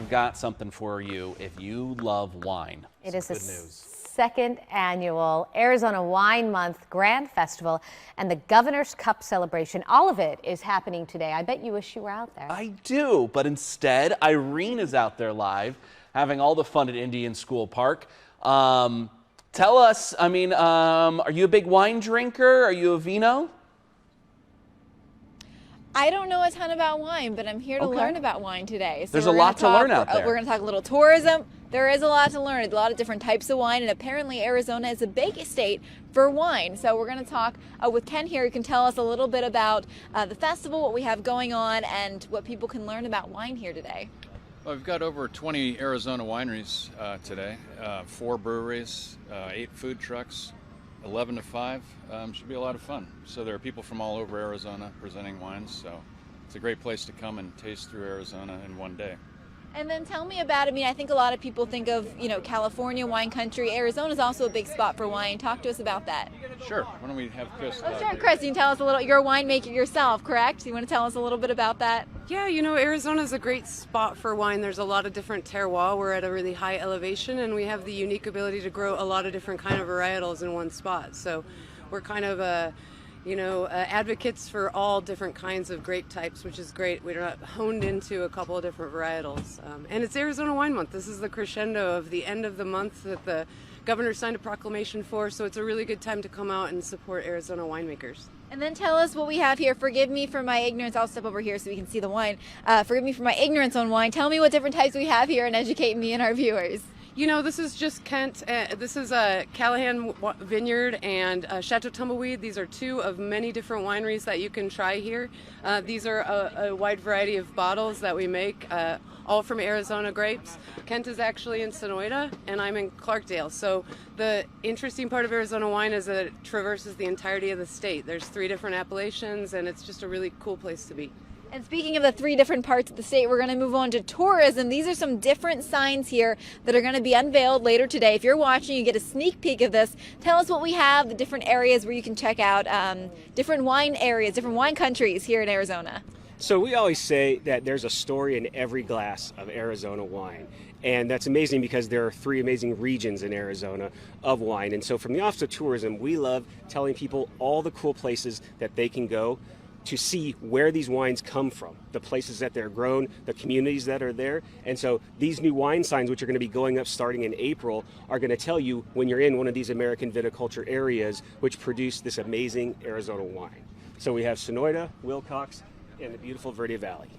I've got something for you if you love wine. It is Some the good news. second annual Arizona Wine Month Grand Festival and the Governor's Cup celebration. All of it is happening today. I bet you wish you were out there. I do, but instead, Irene is out there live, having all the fun at Indian School Park. Tell us, are you a big wine drinker? Are you a vino? I don't know a ton about wine, but I'm here to learn about wine today. So There's a lot to learn out there. We're going to talk a little tourism. There is a lot to learn, a lot of different types of wine, and apparently Arizona is a big state for wine. So we're going to talk with Ken here, who can tell us a little bit about the festival, what we have going on, and what people can learn about wine here today. Well, we've got over 20 Arizona wineries today, 4 breweries, 8 food trucks, 11 to 5. Should be a lot of fun. So there are people from all over Arizona presenting wines, so it's a great place to come and taste through Arizona in one day. And then tell me about, I think a lot of people think of, California wine country. Arizona is also a big spot for wine. Talk to us about that. Sure. Why don't we have Kris? Oh, sure. Kris, you can tell us a little. You're a winemaker yourself, correct? You want to tell us a little bit about that? Yeah, Arizona is a great spot for wine. There's a lot of different terroir. We're at a really high elevation, and we have the unique ability to grow a lot of different kind of varietals in one spot. So we're kind of advocates for all different kinds of grape types, which is great. We're not honed into a couple of different varietals. And it's Arizona Wine Month. This is the crescendo of the end of the month that the governor signed a proclamation for, so it's a really good time to come out and support Arizona winemakers. And then tell us what we have here. Forgive me for my ignorance. I'll step over here so we can see the wine. Forgive me for my ignorance on wine. Tell me what different types we have here and educate me and our viewers. This is just Kent. This is a Callaghan Vineyard and Chateau Tumbleweed. These are 2 of many different wineries that you can try here. These are a wide variety of bottles that we make, all from Arizona grapes. Kent is actually in Sonoita, and I'm in Clarkdale. So the interesting part of Arizona wine is that it traverses the entirety of the state. There's 3 different appellations, and it's just a really cool place to be. And speaking of the 3 different parts of the state, we're going to move on to tourism. These are some different signs here that are going to be unveiled later today. If you're watching, you get a sneak peek of this. Tell us what we have, the different areas where you can check out different wine areas, different wine countries here in Arizona. So we always say that there's a story in every glass of Arizona wine. And that's amazing because there are 3 amazing regions in Arizona of wine. And so from the Office of Tourism, we love telling people all the cool places that they can go to see where these wines come from, the places that they're grown, the communities that are there. And so these new wine signs, which are going to be going up starting in April, are going to tell you when you're in one of these American viticulture areas which produce this amazing Arizona wine. So we have Sonoita, Wilcox, and the beautiful Verde Valley.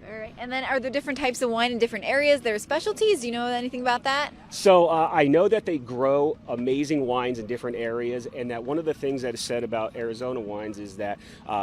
All right. And then are there different types of wine in different areas? There are specialties. Do you know anything about that? So I know that they grow amazing wines in different areas, and that one of the things that is said about Arizona wines is that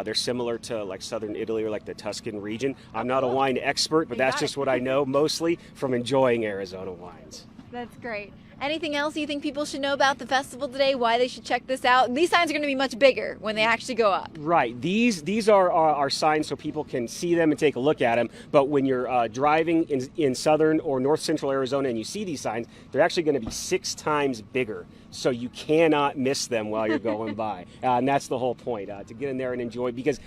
they're similar to like southern Italy or like the Tuscan region. I'm not a wine expert, but that's just what I know mostly from enjoying Arizona wines. That's great. Anything else you think people should know about the festival today? Why they should check this out? These signs are going to be much bigger when they actually go up. Right. These are our signs so people can see them and take a look at them. But when you're driving in southern or north central Arizona and you see these signs, they're actually going to be 6 times bigger. So you cannot miss them while you're going by. And that's the whole point, to get in there and enjoy. Because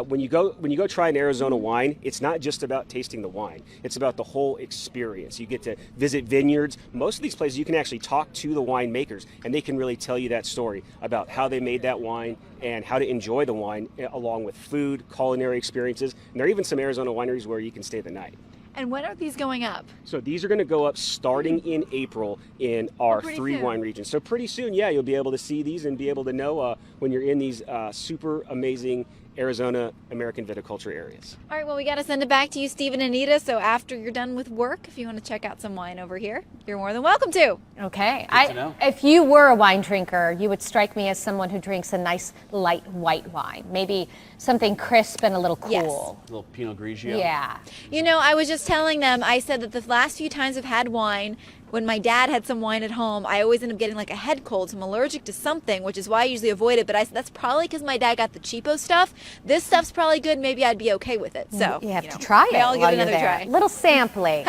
when you go try an Arizona wine, it's not just about tasting the wine. It's about the whole experience. You get to visit vineyards. Most of these places you can actually talk to the winemakers, and they can really tell you that story about how they made that wine and how to enjoy the wine, along with food, culinary experiences. And there are even some Arizona wineries where you can stay the night. And when are these going up? So these are going to go up starting in April in our 3 wine regions. So pretty soon, yeah, you'll be able to see these and be able to know when you're in these super amazing Arizona American viticulture areas. All right, well, we got to send it back to you, Steve and Anita. So after you're done with work, if you want to check out some wine over here, you're more than welcome to. Okay. Good to know. If you were a wine drinker, you would strike me as someone who drinks a nice light white wine. Maybe something crisp and a little cool. Yes. A little Pinot Grigio. Yeah. I was just telling them, I said that the last few times I've had wine, when my dad had some wine at home, I always end up getting like a head cold, so I'm allergic to something, which is why I usually avoid it. But I said that's probably because my dad got the cheapo stuff. This stuff's probably good. Maybe I'd be okay with it. So You have to try it I'll give while it you're another there. try. Little sampling.